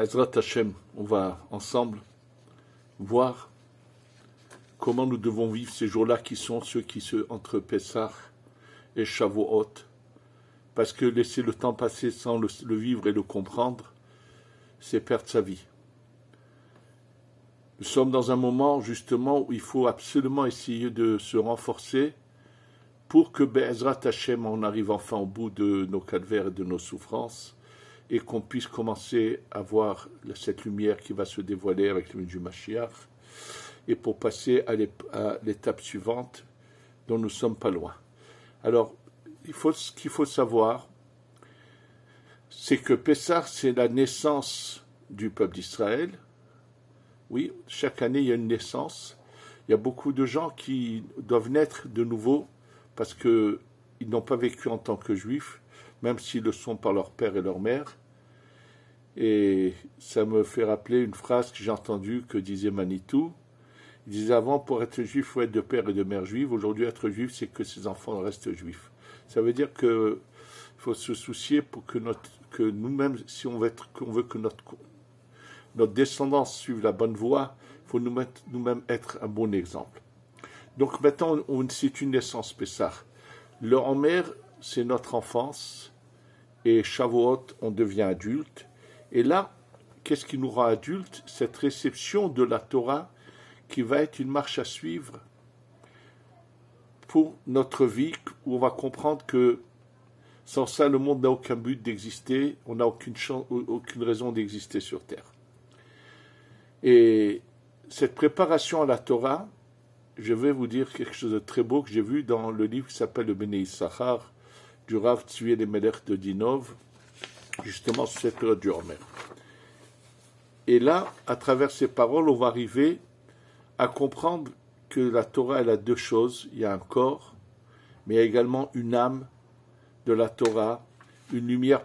Be'ezrat Hashem, on va ensemble voir comment nous devons vivre ces jours-là qui sont ceux qui se entre Pessah et Shavuot, parce que laisser le temps passer sans le vivre et le comprendre, c'est perdre sa vie. Nous sommes dans un moment justement où il faut absolument essayer de se renforcer pour que Be'ezrat Hashem, on arrive enfin au bout de nos calvaires et de nos souffrances et qu'on puisse commencer à voir cette lumière qui va se dévoiler avec le du Mashiach et pour passer à l'étape suivante dont nous ne sommes pas loin. Alors, ce qu'il faut savoir, c'est que Pessah, c'est la naissance du peuple d'Israël. Oui, chaque année, il y a une naissance. Il y a beaucoup de gens qui doivent naître de nouveau parce qu'ils n'ont pas vécu en tant que juifs, même s'ils le sont par leur père et leur mère. Et ça me fait rappeler une phrase que j'ai entendue que disait Manitou. Il disait avant, pour être juif, il faut être de père et de mère juive. Aujourd'hui, être juif, c'est que ses enfants restent juifs. Ça veut dire qu'il faut se soucier pour que nous-mêmes, si on veut que notre descendance suive la bonne voie, il faut nous-mêmes être un bon exemple. Donc maintenant, c'est une naissance Pessah. Le Homer, c'est notre enfance, et Shavuot, on devient adulte. Et là, qu'est-ce qui nous rend adultes? Cette réception de la Torah qui va être une marche à suivre pour notre vie, où on va comprendre que sans ça, le monde n'a aucun but d'exister, on n'a aucune raison d'exister sur Terre. Et cette préparation à la Torah, je vais vous dire quelque chose de très beau que j'ai vu dans le livre qui s'appelle le Bnei Issachar, du Rav Tzvi Elimelech de Dinov, justement sur cette période du Homer. Et là, à travers ces paroles, on va arriver à comprendre que la Torah, elle a deux choses. Il y a un corps, mais il y a également une âme de la Torah, une lumière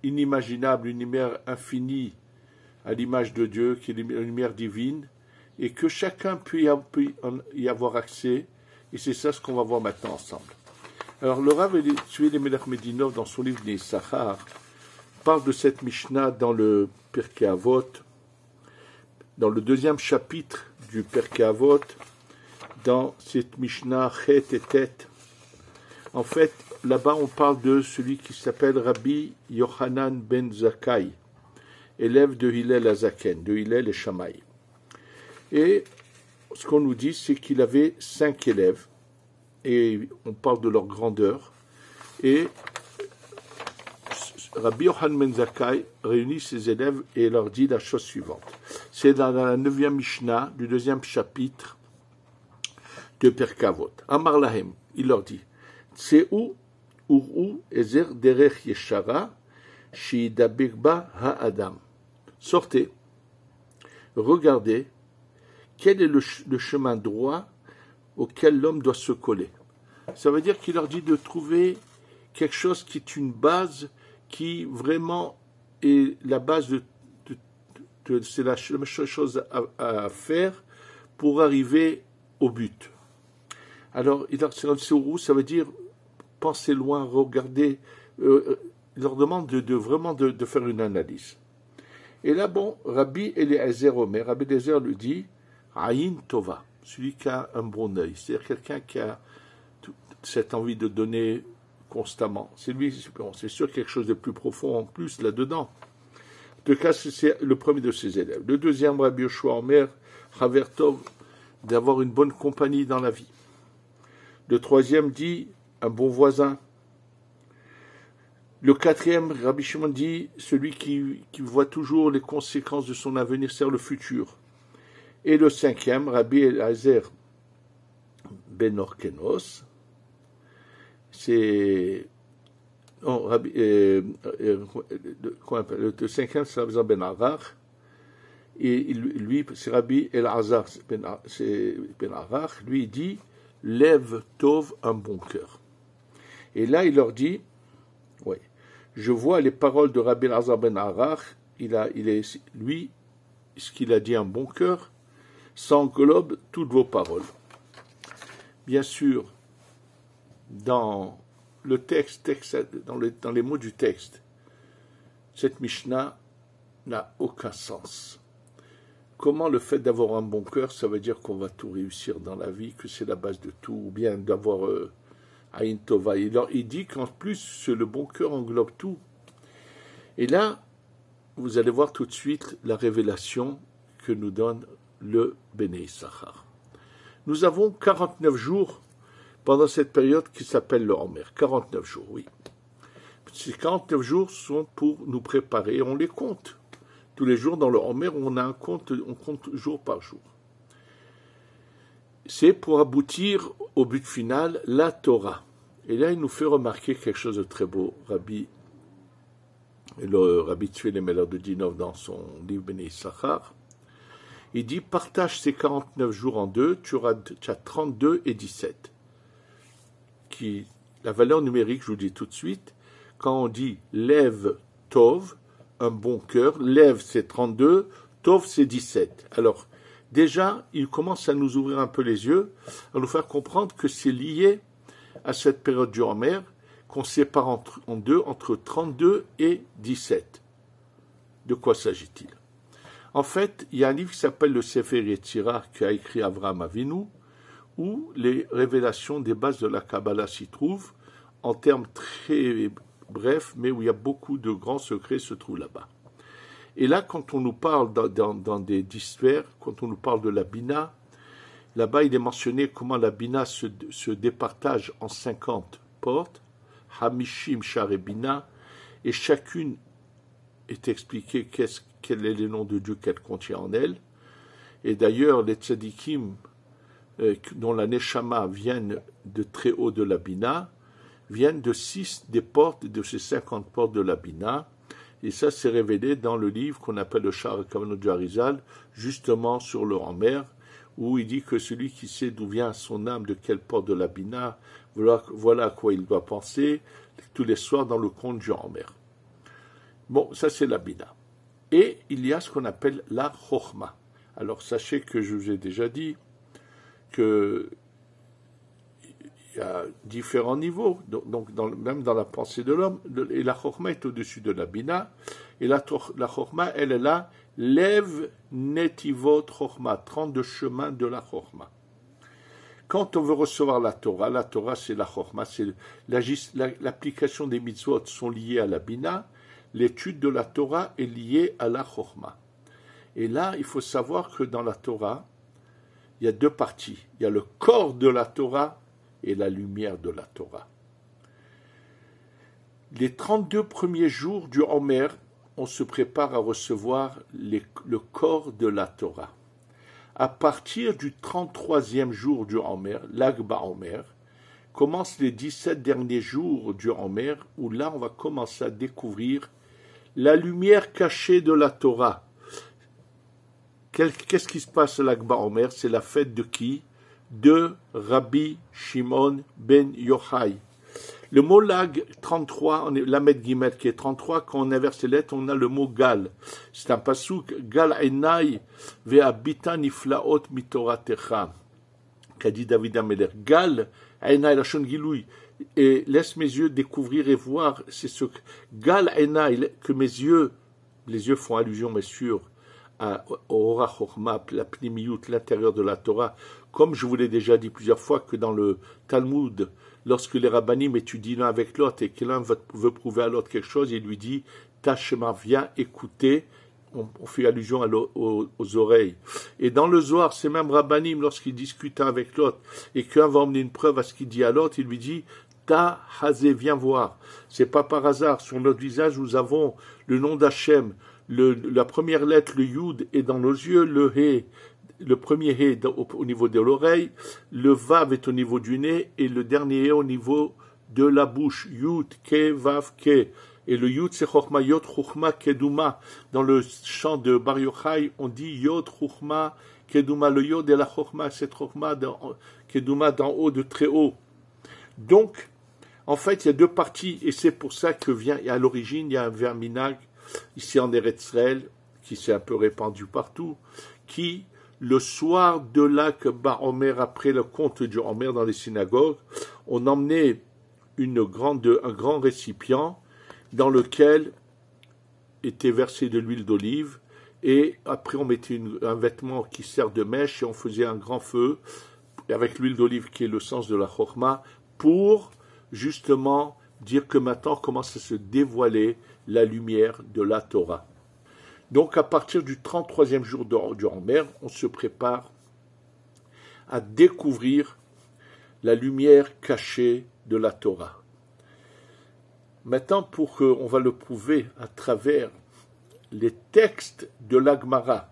inimaginable, une lumière infinie à l'image de Dieu, qui est une lumière divine, et que chacun peut y avoir accès, et c'est ça ce qu'on va voir maintenant ensemble. Alors le Rav Tzvi Elimelech Medinov, dans son livre Issachar, parle de cette Mishnah dans le Pirkei Avot, dans le deuxième chapitre du Pirkei Avot, dans cette Mishnah Chet et Tet. En fait, là-bas, on parle de celui qui s'appelle Rabbi Yochanan ben Zakkai, élève de Hillel Azaken, de Hillel et Shammai. Et ce qu'on nous dit, c'est qu'il avait 5 élèves, et on parle de leur grandeur. Et Rabbi Yochanan ben Zakkai réunit ses élèves et leur dit la chose suivante. C'est dans la 9e Mishnah du 2e chapitre de Pirkei Avot. Amar lahem, il leur dit, Tseu uru ezer derech yeshara sheyidabek ba ha'adam. Sortez, regardez, quel est le chemin droit auquel l'homme doit se coller. Ça veut dire qu'il leur dit de trouver quelque chose qui est une base qui vraiment est la base c'est la chose à faire pour arriver au but. Alors, ça veut dire penser loin, regarder. Il leur demande vraiment de faire une analyse. Et là, bon, Rabbi Eliezer Omer, Rabbi Eliezer lui dit, Aïn Tova, celui qui a un bon œil, c'est-à-dire quelqu'un qui a cette envie de donner constamment. C'est sûr quelque chose de plus profond en plus là-dedans. En tout cas, c'est le premier de ses élèves. Le deuxième, Rabbi Yoshua Omer, Chaver Tov, d'avoir une bonne compagnie dans la vie. Le troisième dit, un bon voisin. Le quatrième, Rabbi Shimon dit, celui qui voit toujours les conséquences de son avenir, c'est le futur. Et le cinquième, Rabbi Eliezer ben Orkenos, c'est... Non, le cinquième, c'est Rabbi ben Arach, et lui, c'est Rabbi Elazar ben Arach, lui, il dit, lève Tov, un bon cœur. Et là, il leur dit, oui, je vois les paroles de Rabbi Elazar ben Arach, lui, ce qu'il a dit, un bon cœur, ça englobe toutes vos paroles. Bien sûr, dans le texte dans les mots du texte, cette Mishnah n'a aucun sens. Comment le fait d'avoir un bon cœur, ça veut dire qu'on va tout réussir dans la vie, que c'est la base de tout, ou bien d'avoir Aïn Tova. Il dit qu'en plus, le bon cœur englobe tout. Et là, vous allez voir tout de suite la révélation que nous donne le Béné Issachar. Nous avons 49 jours pendant cette période qui s'appelle le Homer. 49 jours, oui. Ces 49 jours sont pour nous préparer, on les compte. Tous les jours dans le Homer, on a un compte, on compte jour par jour. C'est pour aboutir au but final, la Torah. Et là, il nous fait remarquer quelque chose de très beau, le Rabbi Tzvi Elimelech de Dinov dans son livre Béné Issachar. Il dit, partage ces 49 jours en deux, tu as 32 et 17. La valeur numérique, je vous dis tout de suite, quand on dit lève Tov, un bon cœur, lève c'est 32, Tov c'est 17. Alors, déjà, il commence à nous ouvrir un peu les yeux, à nous faire comprendre que c'est lié à cette période du Homer, qu'on sépare en deux, entre 32 et 17. De quoi s'agit-il? En fait, il y a un livre qui s'appelle le Sefer Yetzirah, qu'a écrit Avraham Avinu, où les révélations des bases de la Kabbalah s'y trouvent, en termes très brefs, mais où il y a beaucoup de grands secrets se trouvent là-bas. Et là, quand on nous parle dans des disphères, quand on nous parle de la Bina, là-bas, il est mentionné comment la Bina se départage en 50 portes, Hamishim Share Bina, et chacune est expliquée quel est le nom de Dieu qu'elle contient en elle. Et d'ailleurs, les tzadikim, dont la Neshama viennent de très haut de la Bina, viennent de 6 des portes de ces 50 portes de la Bina. Et ça, c'est révélé dans le livre qu'on appelle le Sha'ar Kavanot du Harizal, justement sur le Homer, où il dit que celui qui sait d'où vient son âme, de quelle porte de la Bina, voilà à quoi il doit penser tous les soirs dans le conte du Homer. Bon, ça c'est la Bina. Et il y a ce qu'on appelle la Chochma. Alors sachez que je vous ai déjà dit que il y a différents niveaux, donc même dans la pensée de l'homme, et la Chochma est au-dessus de la Bina, et la Chochma, elle est là, lève netivot Chochma, 32 chemins de la Chochma. Quand on veut recevoir la Torah c'est la Chochma, c'est l'application des mitzvot sont liées à la Bina, l'étude de la Torah est liée à la Chochma. Et là, il faut savoir que dans la Torah, il y a deux parties. Il y a le corps de la Torah et la lumière de la Torah. Les 32 premiers jours du Homer, on se prépare à recevoir le corps de la Torah. À partir du 33e jour du Homer, l'Agba Homer, commencent les 17 derniers jours du Homer, où là on va commencer à découvrir la lumière cachée de la Torah. Qu'est-ce qui se passe à l'Agba Homer? C'est la fête de qui? De Rabbi Shimon ben Yochai. Le mot lag 33, Lamed Gimel qui est 33, quand on inverse les lettres, on a le mot gal. C'est un pasouk, gal enai ve'abita niflaot mitoratecha, qu'a dit David Ameler. Gal enai lachon giloui, et laisse mes yeux découvrir et voir, c'est ce gal enai, que mes yeux, les yeux font allusion bien sûr à Ora Chochma, la pnimiyut, l'intérieur de la Torah, comme je vous l'ai déjà dit plusieurs fois que dans le Talmud, lorsque les rabbanim étudient l'un avec l'autre et que l'un veut prouver à l'autre quelque chose, il lui dit « Tachema, viens écouter », on fait allusion aux oreilles. Et dans le Zohar, ces mêmes rabbanim, lorsqu'ils discutent un avec l'autre et qu'un va emmener une preuve à ce qu'il dit à l'autre, il lui dit « Ta hazé, viens voir ». C'est pas par hasard, sur notre visage, nous avons le nom d'Hachem, la première lettre, le Yud, est dans nos yeux, le He, le premier He au niveau de l'oreille, le Vav est au niveau du nez, et le dernier He au niveau de la bouche, Yud, Ke, Vav, Ke. Et le Yud, c'est Chochma, Yod, Chochma, Keduma. Dans le chant de Bar Yochai, on dit Yod, Chochma, Keduma. Le Yod et la Chochma, c'est Chochma, Keduma, d'en haut, de très haut. Donc, en fait, il y a deux parties, et c'est pour ça que à l'origine, il y a un verminag, ici en Eretz Israël, qui s'est un peu répandu partout, qui, le soir de l'Akba Homer, après le conte du Homer dans les synagogues, on emmenait un grand récipient dans lequel était versé de l'huile d'olive, et après on mettait un vêtement qui sert de mèche, et on faisait un grand feu, avec l'huile d'olive qui est le sens de la chorma, pour justement dire que maintenant commence à se dévoiler la lumière de la Torah. Donc à partir du 33e jour du Homer, on se prépare à découvrir la lumière cachée de la Torah. Maintenant, on va le prouver à travers les textes de l'Agmara,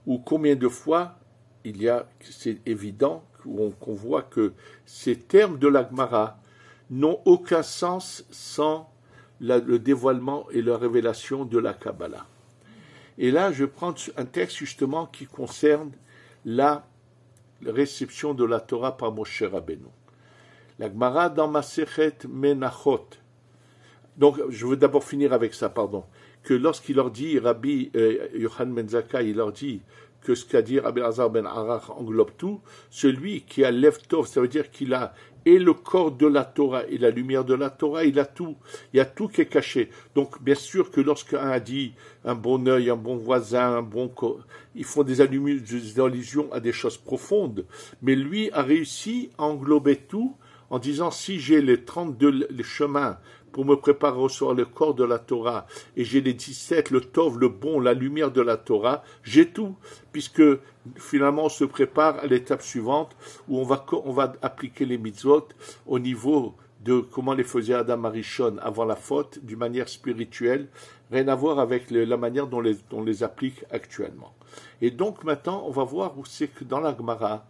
où combien de fois c'est évident qu'on voit que ces termes de l'Agmara n'ont aucun sens sans le dévoilement et la révélation de la Kabbalah. Et là, je prends un texte justement qui concerne la réception de la Torah par Moshe Rabbeinu. La Gemara dans Masechet Menachot. Donc, je veux d'abord finir avec ça, que lorsqu'il leur dit, Rabbi Yochanan ben Zakkai, il leur dit que ce qu'a dit Rabbi Elazar ben Arach englobe tout, celui qui a Lev Tov, ça veut dire qu'il a et le corps de la Torah et la lumière de la Torah, il a tout qui est caché. Donc bien sûr que lorsqu'un a dit un bon œil, un bon voisin, un bon corps, ils font des allusions à des choses profondes, mais lui a réussi à englober tout en disant si j'ai les 32 chemins pour me préparer à recevoir le corps de la Torah, et j'ai les 17, le Tov, le bon, la lumière de la Torah, j'ai tout, puisque finalement on se prépare à l'étape suivante, où on va appliquer les mitzvot au niveau de comment les faisait Adam Arishon avant la faute, d'une manière spirituelle, rien à voir avec la manière dont on les applique actuellement. Et donc maintenant, on va voir où c'est que dans la Gemara,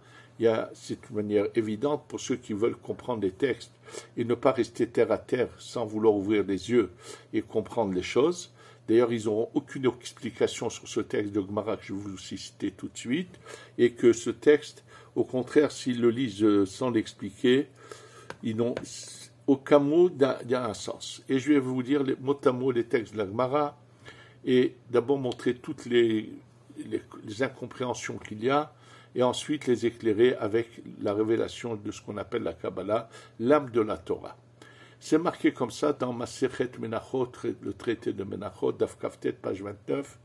c'est une manière évidente pour ceux qui veulent comprendre les textes et ne pas rester terre à terre sans vouloir ouvrir les yeux et comprendre les choses. D'ailleurs, ils n'auront aucune explication sur ce texte de Gemara que je vais vous citer tout de suite, et que ce texte, au contraire, s'ils le lisent sans l'expliquer, ils n'ont aucun mot n'a un sens. Et je vais vous dire mot à mot les textes de la Gemara, et d'abord montrer toutes les incompréhensions qu'il y a, et ensuite les éclairer avec la révélation de ce qu'on appelle la Kabbalah, l'âme de la Torah. C'est marqué comme ça dans Masechet Menachot, le traité de Menachot, Daf Kaftet, page 29.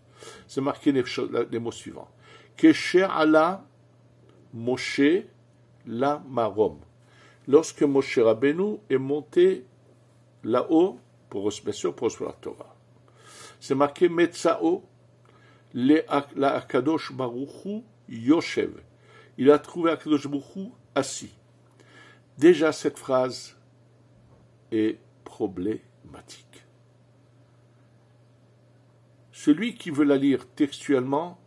C'est marqué les mots suivants. Kesher Allah Moshe la Marom. Lorsque Moshe Rabbeinu est monté là-haut, bien sûr pour recevoir la Torah. C'est marqué Metzao, la Akadosh Baruch Hu Yoshev. Il a trouvé Akadosh Baruch Hu assis. Déjà, cette phrase est problématique. Celui qui veut la lire textuellement,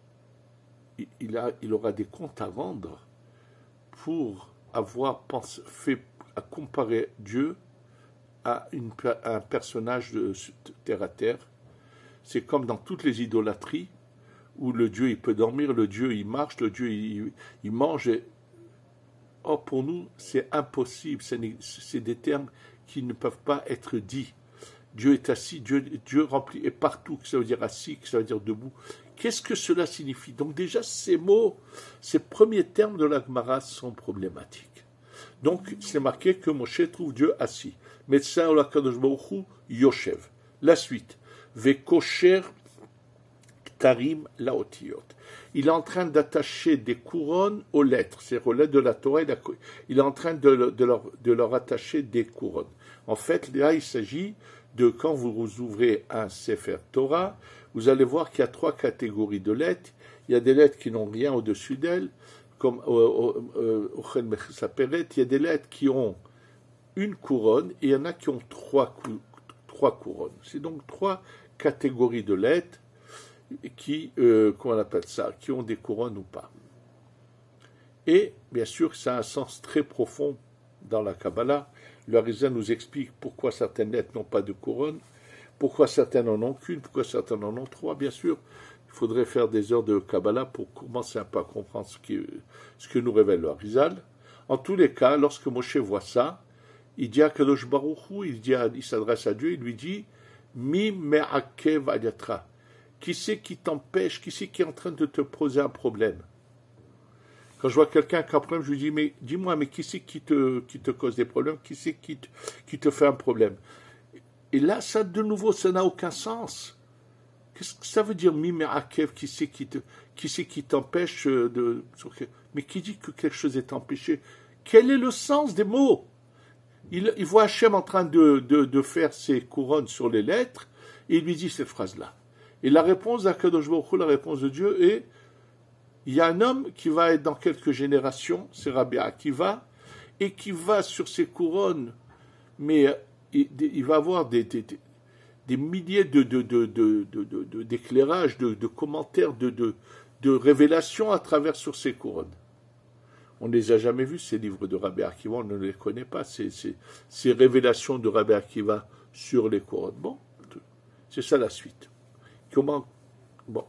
il aura des comptes à rendre pour avoir fait à comparer Dieu à un personnage de terre à terre. C'est comme dans toutes les idolâtries, où le Dieu il peut dormir, le Dieu il marche, le Dieu il mange. Or pour nous c'est impossible, c'est des termes qui ne peuvent pas être dits. Dieu est assis, Dieu rempli est partout, que ça veut dire assis, que ça veut dire debout. Qu'est-ce que cela signifie? Donc déjà ces mots, ces premiers termes de la Gemara sont problématiques. Donc c'est marqué que Moshe trouve Dieu assis. Metzar l'akadosh baruch hu Yoshev. La suite. Vekosher Tarim laotiyot. Il est en train d'attacher des couronnes aux lettres, c'est aux lettres de la Torah. Il est en train de leur attacher des couronnes. En fait, là, il s'agit de quand vous ouvrez un Sefer Torah, vous allez voir qu'il y a 3 catégories de lettres. Il y a des lettres qui n'ont rien au-dessus d'elles, comme Ochel Mechsaperet. Il y a des lettres qui ont une couronne et il y en a qui ont 3 couronnes. C'est donc 3 catégories de lettres qui, comment on appelle ça, qui ont des couronnes ou pas. Et bien sûr, ça a un sens très profond dans la Kabbalah. Le Harizal nous explique pourquoi certaines lettres n'ont pas de couronne, pourquoi certaines n'en ont qu'une, pourquoi certaines en ont 3. Bien sûr, il faudrait faire des heures de Kabbalah pour commencer un peu à comprendre ce que nous révèle le Harizal. En tous les cas, lorsque Moshe voit ça, il dit à Kadosh Baruch Hu, il s'adresse à Dieu, il lui dit Mi me'akev alyatra. Qui c'est qui t'empêche, qui c'est qui est en train de te poser un problème? Quand je vois quelqu'un qui a un problème, je lui dis, mais dis-moi, mais qui c'est qui te cause des problèmes? Qui c'est qui te fait un problème? Et là, ça, de nouveau, ça n'a aucun sens. Qu'est-ce que ça veut dire mime akev? Qui c'est qui t'empêche de... Mais qui dit que quelque chose est empêché? Quel est le sens des mots? Il voit Hachem en train de faire ses couronnes sur les lettres, et il lui dit cette phrase-là. Et la réponse d'Akadosh Baruch Hu, la réponse de Dieu est, il y a un homme qui va être dans quelques générations, c'est Rabbi Akiva, et qui va sur ses couronnes, mais il va avoir des milliers d'éclairages, de commentaires, de révélations à travers sur ses couronnes. On ne les a jamais vus, ces livres de Rabbi Akiva, on ne les connaît pas, ces révélations de Rabbi Akiva sur les couronnes. Bon, c'est ça la suite. Comment? Bon,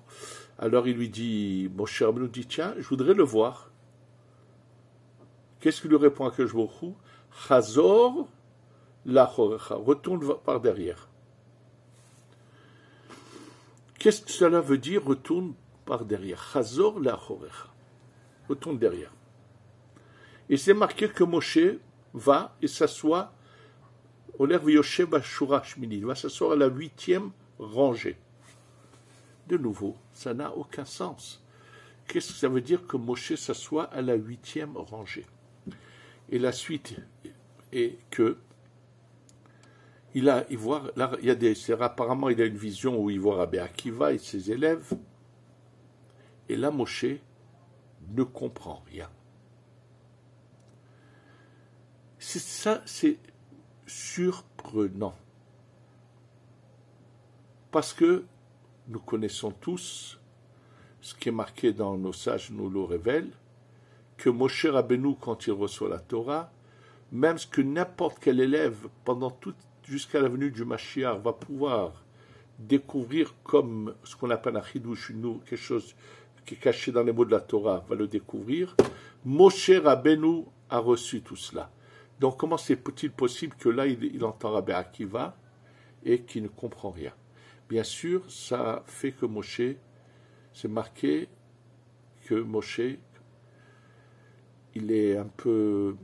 alors il lui dit, mon cher Rabbeinu dit, tiens, je voudrais le voir. Qu'est-ce qu'il lui répond à Kajbourou? Chazor lachorecha, retourne par derrière. Qu'est-ce que cela veut dire, retourne par derrière? Chazor lachorecha, retourne derrière. Et c'est marqué que Moshe va et s'assoit au l'air Yoshev Ashura Shmini, il va s'asseoir à la 8e rangée. De nouveau, ça n'a aucun sens. Qu'est-ce que ça veut dire que Moshe s'assoit à la 8e rangée? Et la suite est que apparemment il a une vision où il voit Rabbi Akiva et ses élèves, et là Moshe ne comprend rien. C'est surprenant. Parce que nous connaissons tous, ce qui est marqué dans nos sages nous le révèle, que Moshe Rabbeinu, quand il reçoit la Torah, même ce que n'importe quel élève, jusqu'à la venue du Mashiach, va pouvoir découvrir comme ce qu'on appelle un chidouche, quelque chose qui est caché dans les mots de la Torah, va le découvrir, Moshe Rabbeinu a reçu tout cela. Donc comment est-il possible que là, il entend Rabbi Akiva et qu'il ne comprend rien? Bien sûr, ça fait que Moshe, c'est marqué que Moshe, il est un peu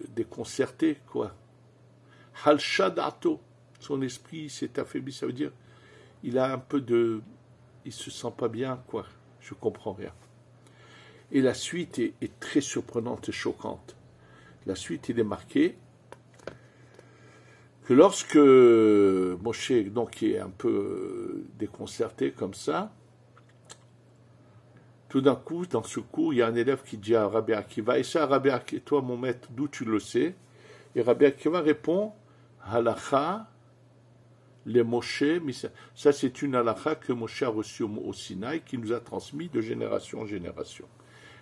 déconcerté, quoi. Halshadato, son esprit s'est affaibli, ça veut dire, il se sent pas bien, quoi. Je comprends rien. Et la suite est très surprenante et choquante. La suite, il est marqué que lorsque Moshe, donc, est un peu déconcerté comme ça, tout d'un coup, dans ce cours, il y a un élève qui dit à Rabbi Akiva, et ça, Rabbi Akiva, toi, mon maître, d'où tu le sais? Et Rabbi Akiva répond, Halacha, les Moshe, ça c'est une halakha que Moshe a reçue au Sinaï, qui nous a transmis de génération en génération.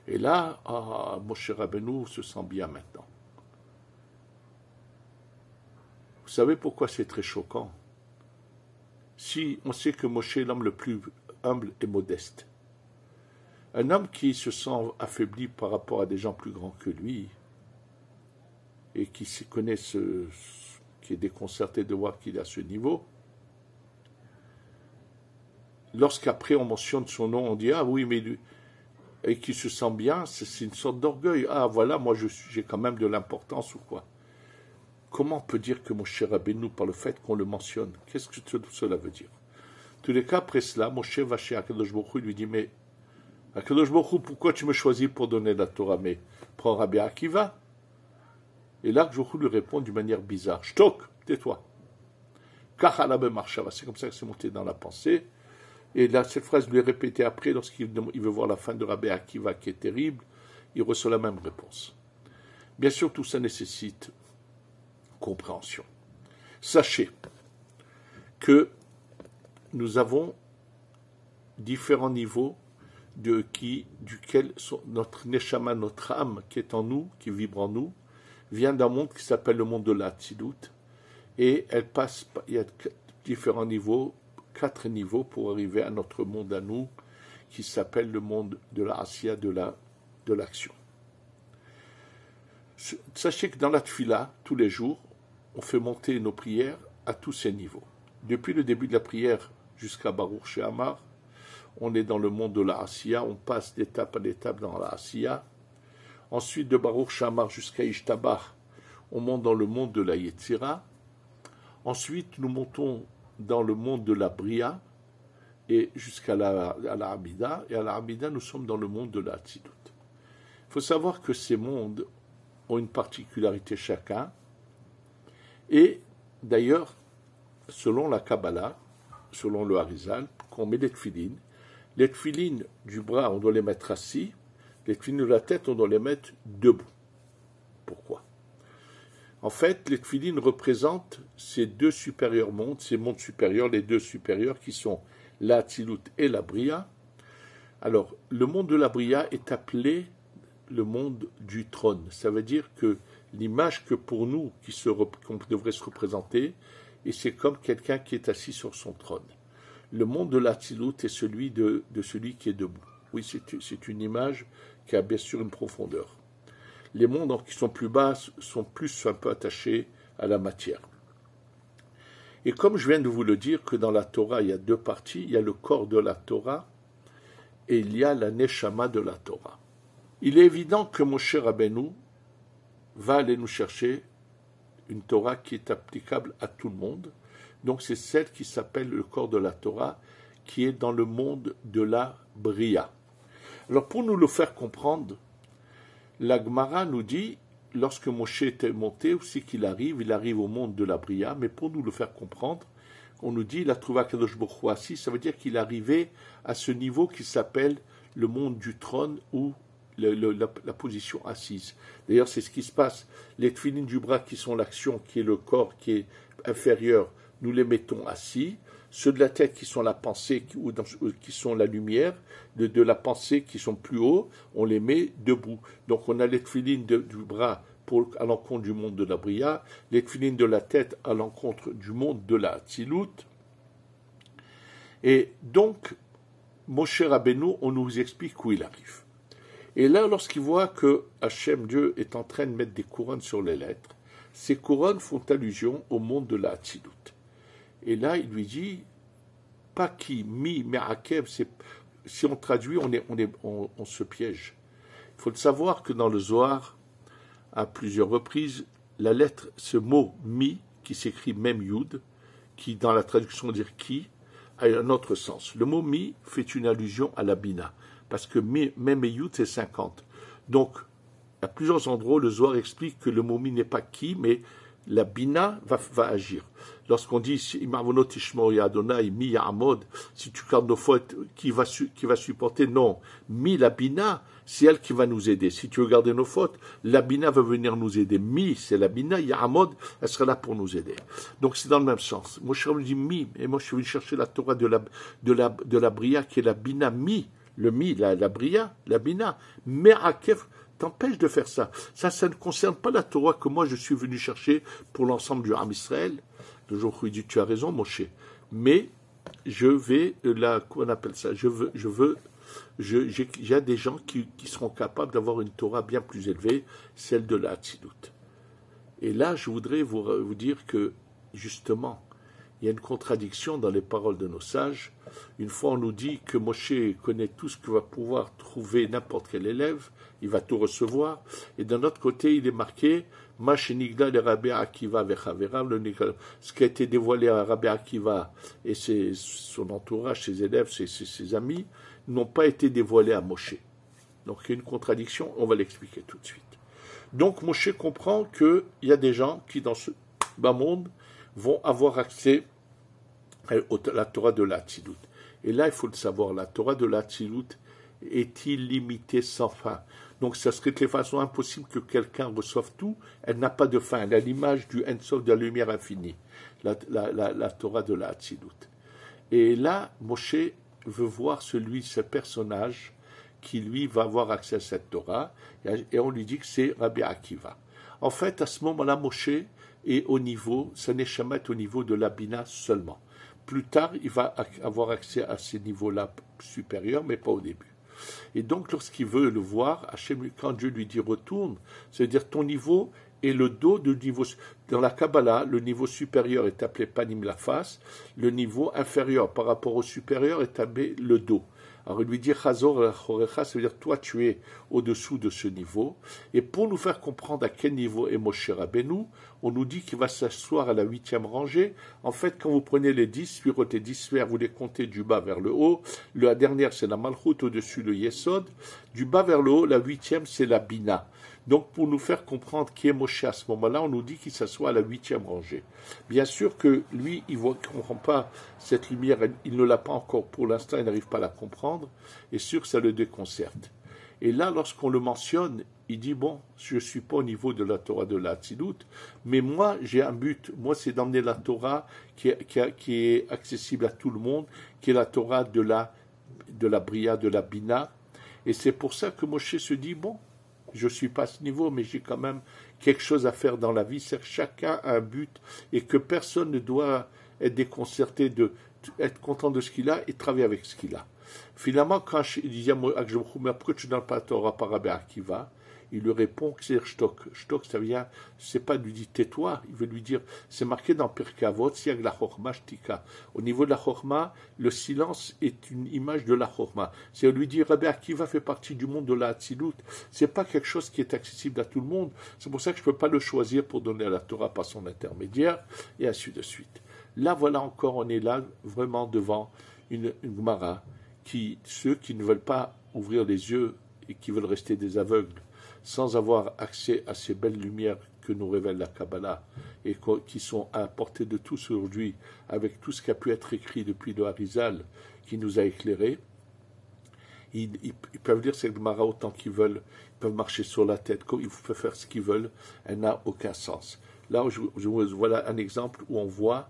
Et là, Moshe Rabbeinu se sent bien maintenant. Vous savez pourquoi c'est très choquant? Si on sait que Moshe est l'homme le plus humble et modeste, un homme qui se sent affaibli par rapport à des gens plus grands que lui, et qui se connaît, qui est déconcerté de voir qu'il est à ce niveau, lorsqu'après on mentionne son nom, on dit « Ah oui, mais et qui se sent bien, c'est une sorte d'orgueil. Ah voilà, moi j'ai quand même de l'importance ou quoi. » Comment on peut dire que Moshe Rabbeinu, par le fait qu'on le mentionne, qu'est-ce que tout cela veut dire? En tous les cas, après cela, Moshe va chez Akadosh Baruch Hu, il lui dit « Mais Akadosh Baruch Hu, pourquoi tu me choisis pour donner la Torah? Mais prends Rabbi Akiva. » Et là, Baruch Hu lui répond d'une manière bizarre. « Shtok, tais-toi. » C'est comme ça que c'est monté dans la pensée. Et là, cette phrase lui est répétée après, lorsqu'il veut voir la fin de Rabbi Akiva, qui est terrible, il reçoit la même réponse. Bien sûr, tout ça nécessite compréhension. Sachez que nous avons différents niveaux duquel notre neshama, notre âme qui est en nous, qui vibre en nous, vient d'un monde qui s'appelle le monde de la Tzilut, et il y a différents niveaux, 4 niveaux pour arriver à notre monde à nous, qui s'appelle le monde de la Asiya, de l'action. Sachez que dans la Tfila, tous les jours, on fait monter nos prières à tous ces niveaux. Depuis le début de la prière jusqu'à Baruch She'amar, on est dans le monde de la Asiya, on passe d'étape en étape dans la Asiya. Ensuite, de Baruch She'amar jusqu'à Ishtabach, on monte dans le monde de la Yetzira. Ensuite, nous montons dans le monde de la Bria et jusqu'à la Amida, et à la Amida, nous sommes dans le monde de la Hatzilut. Il faut savoir que ces mondes ont une particularité chacun, et d'ailleurs, selon la Kabbalah, selon le Harizal, quand on met les tefilines du bras, on doit les mettre assis, les tefilines de la tête, on doit les mettre debout. Pourquoi? En fait, les tefilines représentent ces deux supérieurs mondes, ces mondes supérieurs, les deux supérieurs qui sont la Hatzilut et la Bria. Alors, le monde de la Bria est appelé le monde du trône. Ça veut dire que l'image que pour nous, qu'on devrait se représenter, et c'est comme quelqu'un qui est assis sur son trône. Le monde de la Hatzilut est celui de celui qui est debout. Oui, c'est une image qui a bien sûr une profondeur. Les mondes qui sont plus bas sont plus un peu attachés à la matière. Et comme je viens de vous le dire, que dans la Torah, il y a deux parties, il y a le corps de la Torah et il y a la Neshama de la Torah. Il est évident que Moshe Rabbeinu va aller nous chercher une Torah qui est applicable à tout le monde. Donc c'est celle qui s'appelle le corps de la Torah, qui est dans le monde de la Bria. Alors pour nous le faire comprendre, la Gemara nous dit, lorsque Moshe était monté, aussi qu'il arrive au monde de la Bria, mais pour nous le faire comprendre, on nous dit, il a trouvé Akadosh Baruch Hu assis, ça veut dire qu'il est arrivé à ce niveau qui s'appelle le monde du trône ou la position assise. D'ailleurs, c'est ce qui se passe. Les tefilines du bras qui sont l'action, qui est le corps, qui est inférieur, nous les mettons assis. Ceux de la tête qui sont la pensée, qui sont la lumière, de la pensée qui sont plus hauts, on les met debout. Donc on a les tefilines du bras à l'encontre du monde de la Bria, les tefilines de la tête à l'encontre du monde de la Hatzilut. Et donc, Moshe Rabbeinu, on nous explique où il arrive. Et là, lorsqu'il voit que Hachem, Dieu, est en train de mettre des couronnes sur les lettres, ces couronnes font allusion au monde de la Hatzilut. Et là, il lui dit, pas qui, mi, me'akev, si on traduit, on se piège. Il faut le savoir que dans le Zohar, à plusieurs reprises, la lettre, ce mot mi, qui s'écrit même yud, qui dans la traduction veut dire qui, a un autre sens. Le mot mi fait une allusion à la bina, parce que même et yud, c'est 50. Donc, à plusieurs endroits, le Zohar explique que le mot mi n'est pas qui, mais la bina va agir. Lorsqu'on dit si tu gardes nos fautes, qui va supporter? Non. Mi, la bina, c'est elle qui va nous aider. Si tu veux garder nos fautes, la bina va venir nous aider. Mi, c'est la bina, Ya'amod, elle sera là pour nous aider. Donc c'est dans le même sens. Moi je dis mi, et moi je suis venu chercher la Torah de la Bria, qui est la bina mi. Le mi, la Bria, la bina. Me'akef t'empêche de faire ça. Ça ne concerne pas la Torah que moi je suis venu chercher pour l'ensemble du Ham Israël. Le jour où il dit, tu as raison, Moshe. Mais je vais, qu'on appelle ça, il y a des gens qui seront capables d'avoir une Torah bien plus élevée, celle de la Hatzilut. Et là, je voudrais vous dire que, justement, il y a une contradiction dans les paroles de nos sages. Une fois, on nous dit que Moshe connaît tout ce que va pouvoir trouver n'importe quel élève, il va tout recevoir. Et d'un autre côté, il est marqué ce qui a été dévoilé à Rabbi Akiva et son entourage, ses élèves, ses amis, n'ont pas été dévoilés à Moshe. Donc il y a une contradiction, on va l'expliquer tout de suite. Donc Moshe comprend qu'il y a des gens qui, dans ce bas monde, vont avoir accès à la Torah de la Hatzilut. Et là, il faut le savoir, la Torah de la Hatzilut est illimitée sans fin. Donc, ça serait de façon impossible que quelqu'un reçoive tout. Elle n'a pas de fin. Elle a l'image du Ein Sof, de la lumière infinie, la Torah de la Hatzilut. Et là, Moshe veut voir ce personnage qui, lui, va avoir accès à cette Torah. Et on lui dit que c'est Rabbi Akiva. En fait, à ce moment-là, Moshe est au niveau, sa neshama est au niveau de la Bina seulement. Plus tard, il va avoir accès à ces niveaux-là supérieurs, mais pas au début. Et donc, lorsqu'il veut le voir, Hachem, quand Dieu lui dit retourne, c'est-à-dire ton niveau est le dos du niveau. Dans la Kabbalah, le niveau supérieur est appelé panim, la face, le niveau inférieur par rapport au supérieur est appelé le dos. Alors il lui dit Chazor al-Chorecha, ça veut dire toi tu es au-dessous de ce niveau. Et pour nous faire comprendre à quel niveau est Moshe Rabbeinu, on nous dit qu'il va s'asseoir à la 8e rangée. En fait, quand vous prenez les 10, Spirot et 10 sphères, vous les comptez du bas vers le haut. La dernière, c'est la Malchut, au-dessus le Yesod. Du bas vers le haut, la 8e, c'est la Bina. Donc, pour nous faire comprendre qui est Moshe à ce moment-là, on nous dit qu'il s'assoit à la 8e rangée. Bien sûr que lui, il ne comprend pas cette lumière, il ne l'a pas encore pour l'instant, il n'arrive pas à la comprendre, et sûr que ça le déconcerte. Et là, lorsqu'on le mentionne, il dit, bon, je ne suis pas au niveau de la Torah de la Hatzilut, mais moi, j'ai un but. Moi, c'est d'emmener la Torah qui est accessible à tout le monde, qui est la Torah de la Bria, de la Bina. Et c'est pour ça que Moshe se dit, bon, je ne suis pas à ce niveau, mais j'ai quand même quelque chose à faire dans la vie. C'est que chacun a un but et que personne ne doit être déconcerté être content de ce qu'il a et travailler avec ce qu'il a. Finalement, quand il disait mais pourquoi tu ne donnes pas la Torah par Rabbi Akiva, il lui répond que c'est Shtok. Shtok, ça vient, c'est pas lui dire tais-toi, il veut lui dire, c'est marqué dans Pirkei Avot, siag la chorma shtika. Au niveau de la chorma, le silence est une image de la chorma. C'est lui dire, Rabbi Akiva fait partie du monde de la Hatzilut. C'est pas quelque chose qui est accessible à tout le monde. C'est pour ça que je peux pas le choisir pour donner à la Torah par son intermédiaire, et ainsi de suite. Là, voilà encore, on est là, vraiment devant une Gemara, ceux qui ne veulent pas ouvrir les yeux et qui veulent rester des aveugles, sans avoir accès à ces belles lumières que nous révèle la Kabbalah et qui sont à la portée de tous aujourd'hui, avec tout ce qui a pu être écrit depuis le Harizal qui nous a éclairés, ils peuvent lire cette Gemara autant qu'ils veulent, ils peuvent marcher sur la tête, ils peuvent faire ce qu'ils veulent, elle n'a aucun sens. Là, voilà un exemple où on voit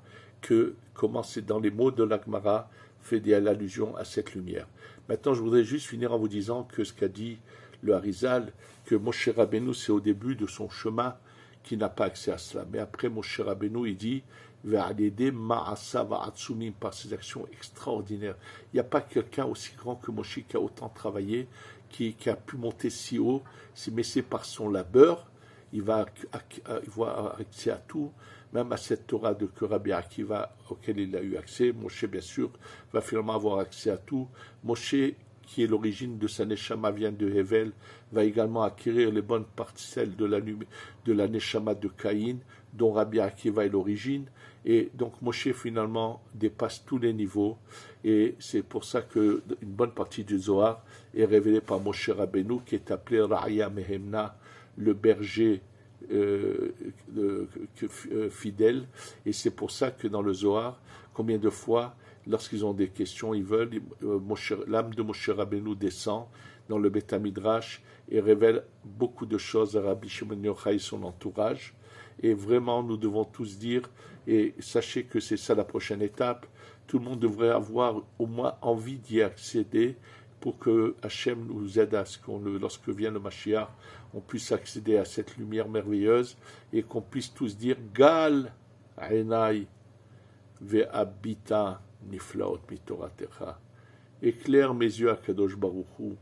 comment c'est dans les mots de la Gemara fait l'allusion à cette lumière. Maintenant, je voudrais juste finir en vous disant que ce qu'a dit le Harizal, que Moshe Rabbeinu, c'est au début de son chemin qui n'a pas accès à cela. Mais après, Moshe Rabbeinu, il dit par ses actions extraordinaires. Il n'y a pas quelqu'un aussi grand que Moshe qui a autant travaillé, qui a pu monter si haut, mais c'est par son labeur. Il va avoir accès à tout, même à cette Torah de Rabbi Akiva auquel il a eu accès. Moshe, bien sûr, va finalement avoir accès à tout. Moshe, qui est l'origine de sa Neshama, vient de Hevel, va également acquérir les bonnes parcelles de la Neshama de Caïn, dont Rabbi Akiva est l'origine. Et donc Moshe, finalement, dépasse tous les niveaux. Et c'est pour ça qu'une bonne partie du Zohar est révélée par Moshe Rabbeinu, qui est appelé Ra'ya Mehemna, le berger fidèle, et c'est pour ça que dans le Zohar, combien de fois, lorsqu'ils ont des questions, ils veulent, l'âme de Moshe Rabbeinu descend dans le Beth Midrash et révèle beaucoup de choses à Rabbi Shimon Yochai et son entourage. Et vraiment, nous devons tous dire, et sachez que c'est ça la prochaine étape, tout le monde devrait avoir au moins envie d'y accéder, pour que Hachem nous aide à ce lorsque vient le Mashiach, on puisse accéder à cette lumière merveilleuse et qu'on puisse tous dire Gal Einai ve'abita niflaot mitoratecha. Éclaire mes yeux à Kadosh Baruch Hu.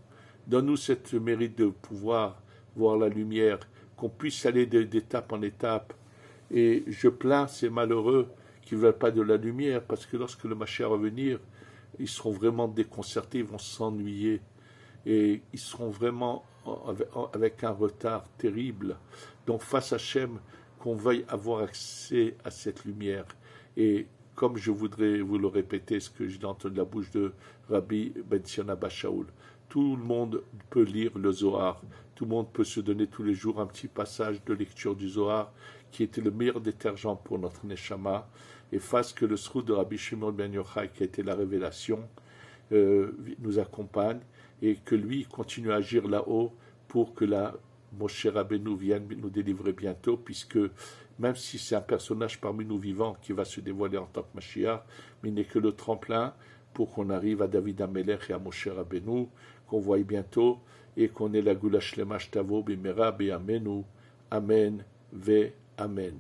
Donne-nous cette mérite de pouvoir voir la lumière, qu'on puisse aller d'étape en étape. Et je plains ces malheureux qui ne veulent pas de la lumière, parce que lorsque le Mashiach va venir, ils seront vraiment déconcertés, ils vont s'ennuyer et ils seront vraiment avec un retard terrible. Donc face à Hachem, qu'on veuille avoir accès à cette lumière. Et comme je voudrais vous le répéter, ce que j'ai entendu de la bouche de Rabbi Ben Zion Abba Shaul, tout le monde peut lire le Zohar, tout le monde peut se donner tous les jours un petit passage de lecture du Zohar qui était le meilleur détergent pour notre Neshama, et fasse que le sroud de Rabbi Shimon ben Yochai, qui a été la révélation, nous accompagne, et que lui continue à agir là-haut pour que la Moshe Rabbeinu vienne nous délivrer bientôt, puisque même si c'est un personnage parmi nous vivants qui va se dévoiler en tant que Mashiach, mais il n'est que le tremplin pour qu'on arrive à David Amelech et à Moshe Rabbeinu, qu'on voie bientôt, et qu'on ait la Gula Shlema Shtavo Bimera Be'amenu. Amen ve Amen.